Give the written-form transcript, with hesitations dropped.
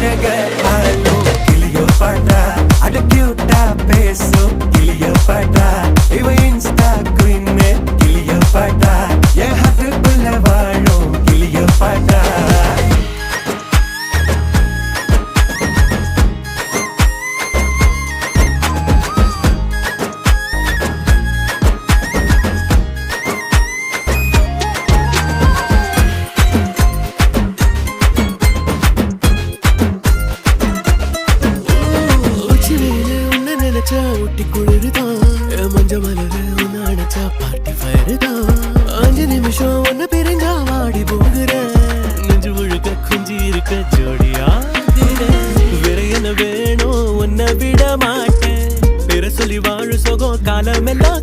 அழக ஆளும் கிளியோபாட்ரா அட கியூட்டா பேசும் கிளியோபாட்ரா இவ இன்ஸ்டா குயின் கிளியோபாட்ரா என் ஹார்ட்டுக்குள்ள வாழும் கிளியோபாட்ரா ஒட்டி குளிருதான் மஞ்ச மலரு ஒன்னு அணைச்சா பார்ட்டி ஃபயருதான் 5 நிமிஷம் ஒன்னு பிரிஞ்சா வாடி போகிறேன் நெஞ்சு முழுக்க குஞ்சி இருக்க ஜோடியா வேற என்ன வேணும் உன்னை விட மாட்டேன் வேற சொல்லி வாழு சோகம் காலம் எல்லாம்